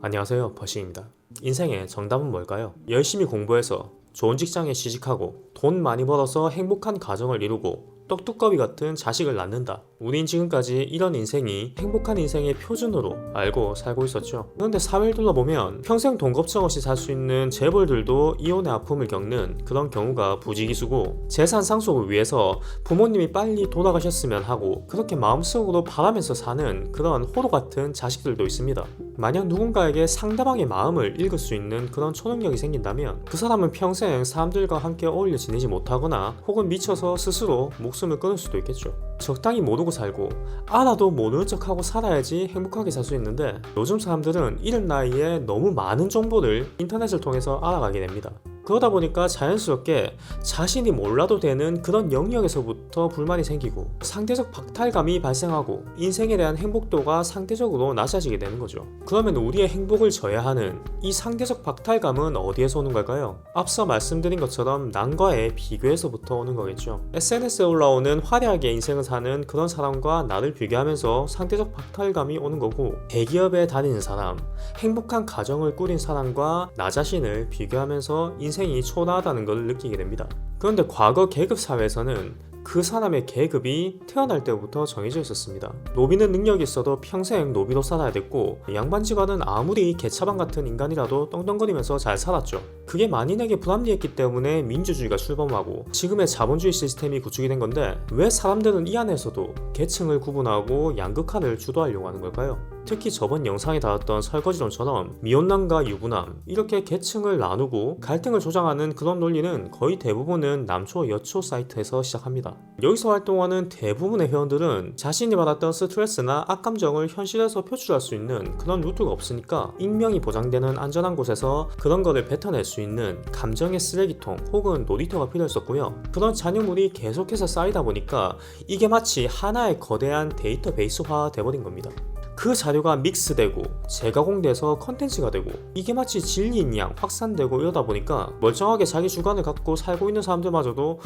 안녕하세요, 버시입니다. 인생의 정답은 뭘까요? 열심히 공부해서 좋은 직장에 취직하고 돈 많이 벌어서 행복한 가정을 이루고 떡두꺼비 같은 자식을 낳는다. 우린 지금까지 이런 인생이 행복한 인생의 표준으로 알고 살고 있었죠. 그런데 사회를 둘러보면 평생 돈 걱정 없이 살 수 있는 재벌들도 이혼의 아픔을 겪는 그런 경우가 부지기수고, 재산 상속을 위해서 부모님이 빨리 돌아가셨으면 하고 그렇게 마음속으로 바라면서 사는 그런 호로 같은 자식들도 있습니다. 만약 누군가에게 상대방의 마음을 읽을 수 있는 그런 초능력이 생긴다면 그 사람은 평생 사람들과 함께 어울려 지내지 못하거나 혹은 미쳐서 스스로 목숨을 끊을 수도 있겠죠. 적당히 모르고 살고 알아도 모르는 척하고 살아야지 행복하게 살 수 있는데, 요즘 사람들은 이른 나이에 너무 많은 정보를 인터넷을 통해서 알아가게 됩니다. 그러다 보니까 자연스럽게 자신이 몰라도 되는 그런 영역에서부터 불만이 생기고 상대적 박탈감이 발생하고 인생에 대한 행복도가 상대적으로 낮아지게 되는 거죠. 그러면 우리의 행복을 저해하는 이 상대적 박탈감은 어디에서 오는 걸까요? 앞서 말씀드린 것처럼 남과의 비교에서부터 오는 거겠죠. SNS에 올라오는 화려하게 인생을 사는 그런 사람과 나를 비교하면서 상대적 박탈감이 오는 거고, 대기업에 다니는 사람, 행복한 가정을 꾸린 사람과 나 자신을 비교하면서 인생이 초라하다는 걸 느끼게 됩니다. 그런데 과거 계급 사회에서는 그 사람의 계급이 태어날 때부터 정해져 있었습니다. 노비는 능력이 있어도 평생 노비로 살아야 됐고, 양반 집안은 아무리 개차반 같은 인간이라도 떵떵거리면서 잘 살았죠. 그게 만인에게 불합리했기 때문에 민주주의가 출범하고 지금의 자본주의 시스템이 구축이 된 건데, 왜 사람들은 이 안에서도 계층을 구분하고 양극화를 주도하려고 하는 걸까요? 특히 저번 영상에 다뤘던 설거지론처럼 미혼남과 유부남, 이렇게 계층을 나누고 갈등을 조장하는 그런 논리는 거의 대부분은 남초 여초 사이트에서 시작합니다. 여기서 활동하는 대부분의 회원들은 자신이 받았던 스트레스나 악감정을 현실에서 표출할 수 있는 그런 루트가 없으니까 익명이 보장되는 안전한 곳에서 그런 거를 뱉어낼 수 있는 감정의 쓰레기통 혹은 놀이터가 필요했었고요. 그런 잔여물이 계속해서 쌓이다 보니까 이게 마치 하나의 거대한 데이터베이스화 돼버린 겁니다. 그 자료가 믹스되고 재가공돼서 컨텐츠가 되고 이게 마치 진리인 양 확산되고 이러다 보니까 멀쩡하게 자기 주관을 갖고 살고 있는 사람들마저도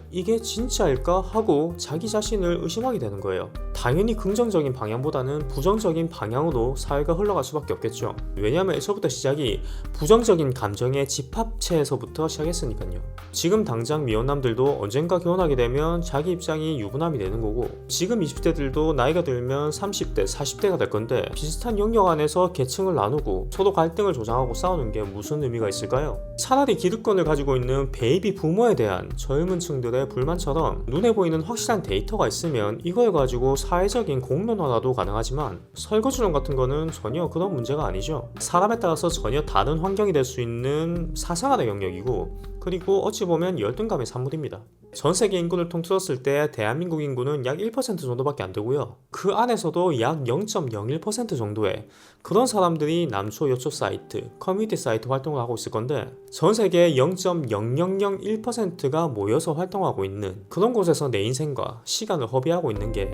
이게 진짜일까 하고 자기 자신을 의심하게 되는 거예요. 당연히 긍정적인 방향보다는 부정적인 방향으로 사회가 흘러갈 수밖에 없겠죠. 왜냐하면 애초부터 시작이 부정적인 감정의 집합체에서부터 시작했으니까요. 지금 당장 미혼남들도 언젠가 결혼하게 되면 자기 입장이 유부남이 되는 거고, 지금 20대들도 나이가 들면 30대, 40대가 될 건데, 비슷한 영역 안에서 계층을 나누고 서로 갈등을 조장하고 싸우는 게 무슨 의미가 있을까요? 차라리 기득권을 가지고 있는 베이비 부모에 대한 젊은 층들의 불만처럼 눈에 보이는 확실한 데이터가 있으면 이걸 가지고 사회적인 공론화라도 가능하지만, 설거지론 같은 거는 전혀 그런 문제가 아니죠. 사람에 따라서 전혀 다른 환경이 될 수 있는 사생활의 영역이고, 그리고 어찌 보면 열등감의 산물입니다. 전 세계 인구를 통틀었을 때 대한민국 인구는 약 1% 정도밖에 안 되고요. 그 안에서도 약 0.01% 정도의 그런 사람들이 남초 여초 사이트, 커뮤니티 사이트 활동을 하고 있을 건데, 전 세계 0.0001%가 모여서 활동하고 있는 그런 곳에서 내 인생과 시간을 허비하고 있는 게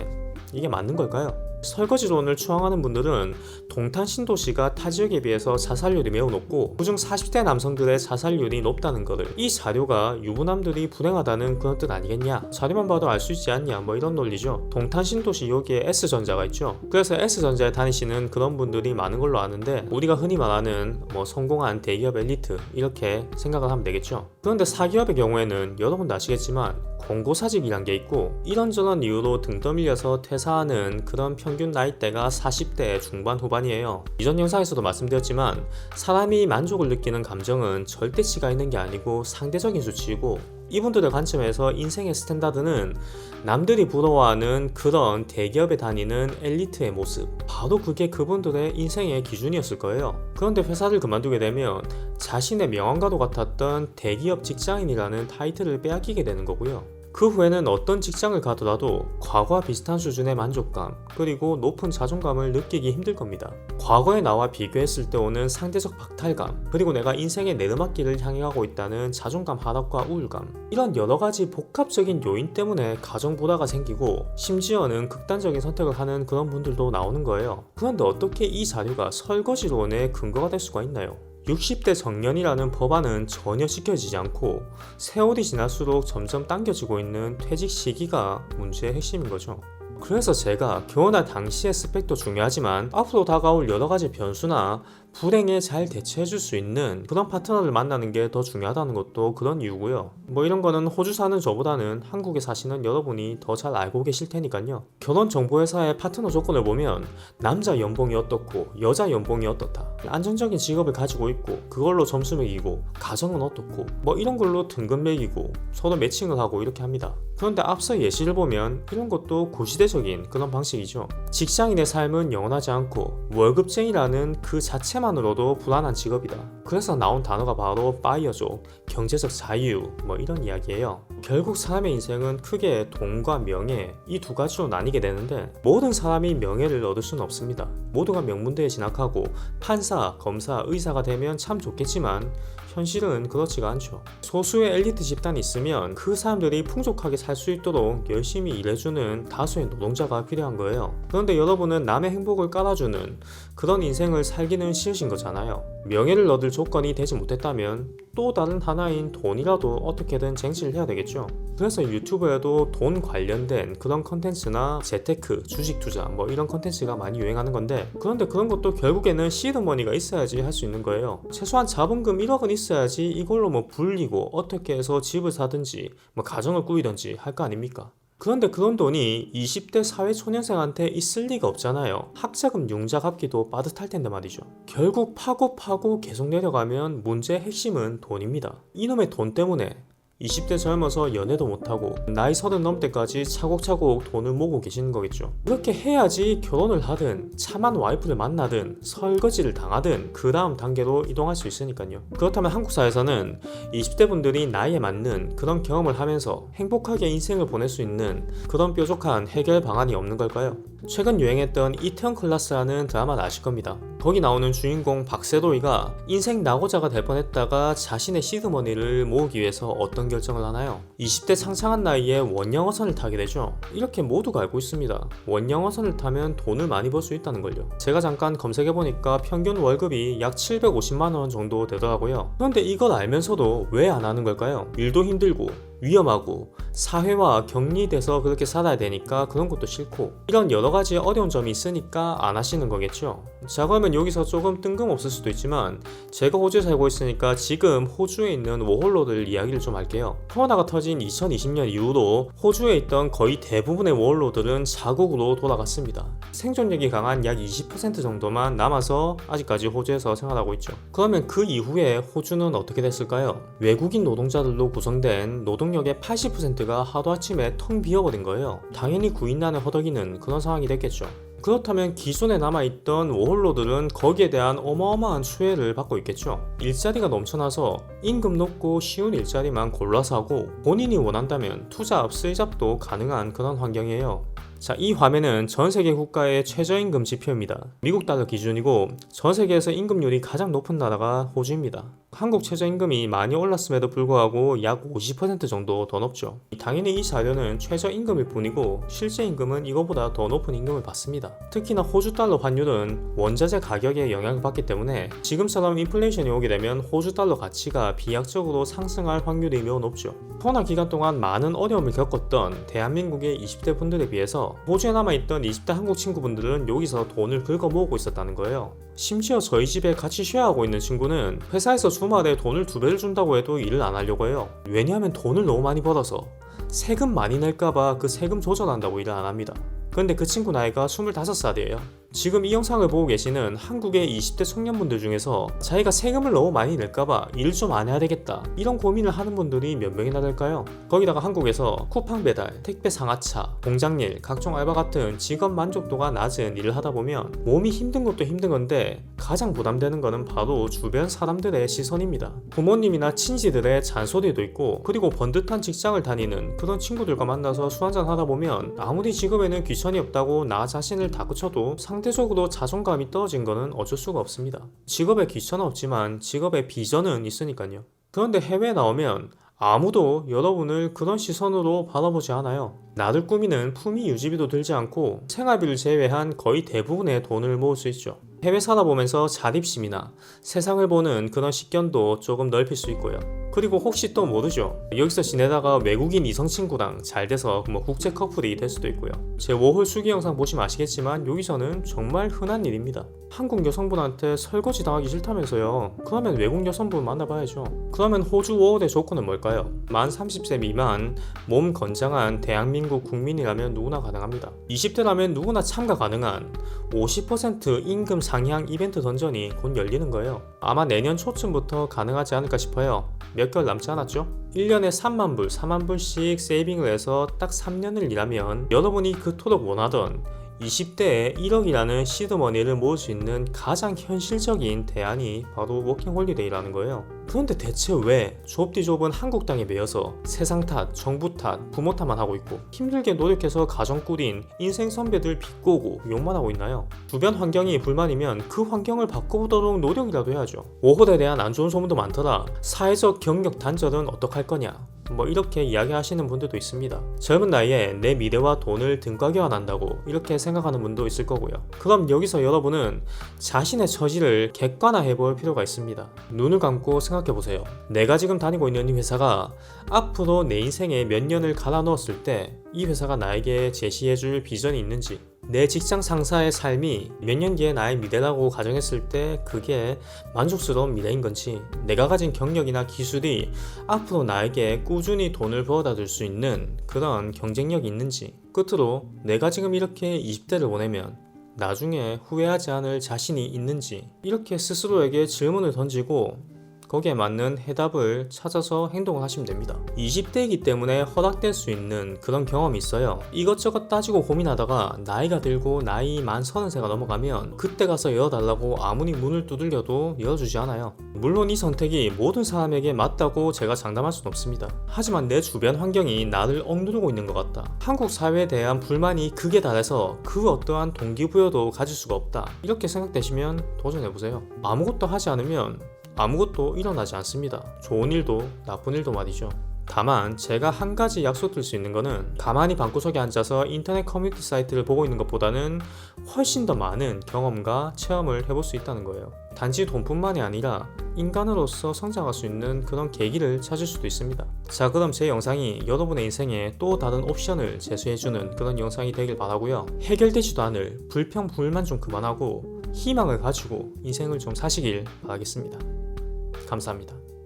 이게 맞는 걸까요? 설거지론을 추앙하는 분들은 동탄 신도시가 타 지역에 비해서 자살률이 매우 높고 그중 40대 남성들의 자살률이 높다는 것을 이 자료가 유부남들이 불행하다는 그런 뜻 아니겠냐, 자료만 봐도 알 수 있지 않냐, 뭐 이런 논리죠. 동탄 신도시 여기에 S전자가 있죠. 그래서 S전자에 다니시는 그런 분들이 많은 걸로 아는데, 우리가 흔히 말하는 성공한 대기업 엘리트 이렇게 생각을 하면 되겠죠. 그런데 사기업의 경우에는 여러분도 아시겠지만 공고사직이란 게 있고, 이런저런 이유로 등 떠밀려서 퇴사하는 그런 평균 나이대가 40대 중반 후반이에요. 이전 영상에서도 말씀드렸지만 사람이 만족을 느끼는 감정은 절대치가 있는 게 아니고 상대적인 수치이고, 이분들의 관점에서 인생의 스탠다드는 남들이 부러워하는 그런 대기업에 다니는 엘리트의 모습, 바로 그게 그분들의 인생의 기준이었을 거예요. 그런데 회사를 그만두게 되면 자신의 명함과도 같았던 대기업 직장인이라는 타이틀을 빼앗기게 되는 거고요. 그 후에는 어떤 직장을 가더라도 과거와 비슷한 수준의 만족감, 그리고 높은 자존감을 느끼기 힘들 겁니다. 과거의 나와 비교했을 때 오는 상대적 박탈감, 그리고 내가 인생의 내리막길을 향해 가고 있다는 자존감 하락과 우울감, 이런 여러가지 복합적인 요인 때문에 가정 불화가 생기고 심지어는 극단적인 선택을 하는 그런 분들도 나오는 거예요. 그런데 어떻게 이 자료가 설거지론의 근거가 될 수가 있나요? 60대 정년이라는 법안은 전혀 지켜지지 않고 세월이 지날수록 점점 당겨지고 있는 퇴직 시기가 문제의 핵심인 거죠. 그래서 제가 결혼할 당시의 스펙도 중요하지만 앞으로 다가올 여러 가지 변수나 불행에 잘 대처해줄 수 있는 그런 파트너를 만나는 게 더 중요하다는 것도 그런 이유고요. 뭐 이런 거는 호주 사는 저보다는 한국에 사시는 여러분이 더 잘 알고 계실 테니까요. 결혼정보회사의 파트너 조건을 보면 남자 연봉이 어떻고 여자 연봉이 어떻다, 안정적인 직업을 가지고 있고 그걸로 점수 매기고 가정은 어떻고 뭐 이런 걸로 등급 매기고 서로 매칭을 하고 이렇게 합니다. 그런데 앞서 예시를 보면 이런 것도 구시대적인 그런 방식이죠. 직장인의 삶은 영원하지 않고 월급쟁이라는 그 자체만으로도 불안한 직업이다. 그래서 나온 단어가 바로 파이어족, 경제적 자유 뭐 이런 이야기예요. 결국 사람의 인생은 크게 돈과 명예 이 두 가지로 나뉘게 되는데 모든 사람이 명예를 얻을 수는 없습니다. 모두가 명문대에 진학하고 판사, 검사, 의사가 되면 참 좋겠지만 현실은 그렇지가 않죠. 소수의 엘리트 집단이 있으면 그 사람들이 풍족하게 살 수 있도록 열심히 일해주는 다수의 노동자가 필요한 거예요. 그런데 여러분은 남의 행복을 깔아주는 그런 인생을 살기는 싫으신 거잖아요. 명예를 얻을 조건이 되지 못했다면 또 다른 하나인 돈이라도 어떻게든 쟁취를 해야 되겠죠. 그래서 유튜브에도 돈 관련된 그런 컨텐츠나 재테크, 주식 투자 뭐 이런 컨텐츠가 많이 유행하는 건데, 그런데 그런 것도 결국에는 시드머니가 있어야지 할 수 있는 거예요. 최소한 자본금 1억은 있어야지 이걸로 뭐 불리고 어떻게 해서 집을 사든지 뭐 가정을 꾸리든지 할 거 아닙니까? 그런데 그런 돈이 20대 사회초년생한테 있을 리가 없잖아요. 학자금 융자 갚기도 빠듯할 텐데 말이죠. 결국 파고 계속 내려가면 문제의 핵심은 돈입니다. 이놈의 돈 때문에 20대 젊어서 연애도 못하고 나이 30 넘을 때까지 차곡차곡 돈을 모으고 계시는 거겠죠. 그렇게 해야지 결혼을 하든 참한 와이프를 만나든 설거지를 당하든 그 다음 단계로 이동할 수 있으니까요. 그렇다면 한국 사회에서는 20대 분들이 나이에 맞는 그런 경험을 하면서 행복하게 인생을 보낼 수 있는 그런 뾰족한 해결 방안이 없는 걸까요? 최근 유행했던 이태원 클라스라는 드라마를 아실 겁니다. 거기 나오는 주인공 박세로이가 인생 낙오자가 될 뻔했다가 자신의 시드머니를 모으기 위해서 어떤 결정을 하나요? 20대 창창한 나이에 원양어선을 타게 되죠. 이렇게 모두가 알고 있습니다. 원양어선을 타면 돈을 많이 벌 수 있다는 걸요. 제가 잠깐 검색해보니까 평균 월급이 약 750만원 정도 되더라고요. 그런데 이걸 알면서도 왜 안 하는 걸까요? 일도 힘들고 위험하고 사회와 격리돼서 그렇게 살아야 되니까 그런 것도 싫고 이런 여러 가지 어려운 점이 있으니까 안 하시는 거겠죠. 자, 그러면 여기서 조금 뜬금없을 수도 있지만 제가 호주에 살고 있으니까 지금 호주에 있는 워홀러들 이야기를 좀 할게요. 코로나가 터진 2020년 이후로 호주에 있던 거의 대부분의 워홀러들은 자국으로 돌아갔습니다. 생존력이 강한 약 20% 정도만 남아서 아직까지 호주에서 생활하고 있죠. 그러면 그 이후에 호주는 어떻게 됐을까요? 외국인 노동자들로 구성된 노동력의 80%가 하루아침에 텅 비어버린 거예요. 당연히 구인난을 허덕이는 그런 상황이 됐겠죠. 그렇다면 기존에 남아있던 워홀러들은 거기에 대한 어마어마한 수혜를 받고 있겠죠. 일자리가 넘쳐나서 임금 높고 쉬운 일자리만 골라서 하고 본인이 원한다면 투자 업스이잡도 가능한 그런 환경이에요. 자, 이 화면은 전 세계 국가의 최저임금 지표입니다. 미국 달러 기준이고 전 세계에서 임금률이 가장 높은 나라가 호주입니다. 한국 최저임금이 많이 올랐음에도 불구하고 약 50% 정도 더 높죠. 당연히 이 자료는 최저임금일 뿐이고 실제 임금은 이거보다 더 높은 임금을 받습니다. 특히나 호주 달러 환율은 원자재 가격에 영향을 받기 때문에 지금처럼 인플레이션이 오게 되면 호주 달러 가치가 비약적으로 상승할 확률이 매우 높죠. 코로나 기간 동안 많은 어려움을 겪었던 대한민국의 20대 분들에 비해서 호주에 남아있던 20대 한국 친구분들은 여기서 돈을 긁어 모으고 있었다는 거예요. 심지어 저희 집에 같이 쉐어하고 있는 친구는 회사에서 주말에 돈을 2배를 준다고 해도 일을 안 하려고 해요. 왜냐하면 돈을 너무 많이 벌어서 세금 많이 낼까봐 그 세금 조절한다고 일을 안 합니다. 근데 그 친구 나이가 25살이에요. 지금 이 영상을 보고 계시는 한국의 20대 청년분들 중에서 자기가 세금을 너무 많이 낼까봐 일 좀 안 해야 되겠다 이런 고민을 하는 분들이 몇 명이나 될까요? 거기다가 한국에서 쿠팡 배달, 택배 상하차, 공장일, 각종 알바 같은 직업 만족도가 낮은 일을 하다 보면 몸이 힘든 것도 힘든 건데 가장 부담되는 거는 바로 주변 사람들의 시선입니다. 부모님이나 친지들의 잔소리도 있고, 그리고 번듯한 직장을 다니는 그런 친구들과 만나서 술 한잔 하다 보면 아무리 직업에는 귀천이 없다고 나 자신을 다그쳐도 상대적으로 자존감이 떨어진 거는 어쩔 수가 없습니다. 직업에 귀천은 없지만 직업에 비전은 있으니까요. 그런데 해외에 나오면 아무도 여러분을 그런 시선으로 바라보지 않아요. 나를 꾸미는 품위 유지비도 들지 않고 생활비를 제외한 거의 대부분의 돈을 모을 수 있죠. 해외 살아보면서 자립심이나 세상을 보는 그런 식견도 조금 넓힐 수 있고요. 그리고 혹시 또 모르죠. 여기서 지내다가 외국인 이성 친구랑 잘 돼서 국제 커플이 될 수도 있고요. 제 워홀 수기 영상 보시면 아시겠지만 여기서는 정말 흔한 일입니다. 한국 여성분한테 설거지 당하기 싫다면서요. 그러면 외국 여성분 만나봐야죠. 그러면 호주 워홀의 조건은 뭘까요? 만 30세 미만, 몸 건장한 대한민국 국민이라면 누구나 가능합니다. 20대라면 누구나 참가 가능한 50% 임금 상향 이벤트 던전이 곧 열리는 거예요. 아마 내년 초쯤부터 가능하지 않을까 싶어요. 몇 개월 남지 않았죠? 1년에 3만 불, 4만 불씩 세이빙을 해서 딱 3년을 일하면 여러분이 그토록 원하던 20대에 1억이라는 시드머니를 모을 수 있는 가장 현실적인 대안이 바로 워킹홀리데이라는 거예요. 그런데 대체 왜 좁디 좁은 한국 땅에 매여서 세상 탓, 정부 탓, 부모 탓만 하고 있고 힘들게 노력해서 가정 꾸린 인생 선배들 비꼬고 욕만 하고 있나요? 주변 환경이 불만이면 그 환경을 바꿔보도록 노력이라도 해야죠. 워홀에 대한 안 좋은 소문도 많더라. 사회적 경력 단절은 어떡할 거냐? 이렇게 이야기하시는 분들도 있습니다. 젊은 나이에 내 미래와 돈을 등가 교환한다고 이렇게 생각하는 분도 있을 거고요. 그럼 여기서 여러분은 자신의 처지를 객관화해 볼 필요가 있습니다. 눈을 감고 생각해 보세요. 내가 지금 다니고 있는 이 회사가 앞으로 내 인생에 몇 년을 갈아 넣었을 때 이 회사가 나에게 제시해 줄 비전이 있는지, 내 직장 상사의 삶이 몇 년 뒤에 나의 미래라고 가정했을 때 그게 만족스러운 미래인 건지, 내가 가진 경력이나 기술이 앞으로 나에게 꾸준히 돈을 벌어다 줄 수 있는 그런 경쟁력이 있는지, 끝으로 내가 지금 이렇게 20대를 보내면 나중에 후회하지 않을 자신이 있는지, 이렇게 스스로에게 질문을 던지고 거기에 맞는 해답을 찾아서 행동을 하시면 됩니다. 20대이기 때문에 허락될 수 있는 그런 경험이 있어요. 이것저것 따지고 고민하다가 나이가 들고 나이 만 30세가 넘어가면 그때 가서 열어달라고 아무리 문을 두들겨도 열어주지 않아요. 물론 이 선택이 모든 사람에게 맞다고 제가 장담할 수는 없습니다. 하지만 내 주변 환경이 나를 억누르고 있는 것 같다. 한국 사회에 대한 불만이 극에 달해서 그 어떠한 동기부여도 가질 수가 없다. 이렇게 생각되시면 도전해보세요. 아무것도 하지 않으면 아무것도 일어나지 않습니다. 좋은 일도 나쁜 일도 말이죠. 다만 제가 한 가지 약속드릴 수 있는 거는 가만히 방구석에 앉아서 인터넷 커뮤니티 사이트를 보고 있는 것보다는 훨씬 더 많은 경험과 체험을 해볼 수 있다는 거예요. 단지 돈뿐만이 아니라 인간으로서 성장할 수 있는 그런 계기를 찾을 수도 있습니다. 자, 그럼 제 영상이 여러분의 인생에 또 다른 옵션을 제시해주는 그런 영상이 되길 바라고요. 해결되지도 않을 불평 불만 좀 그만하고 희망을 가지고 인생을 좀 사시길 바라겠습니다. 감사합니다.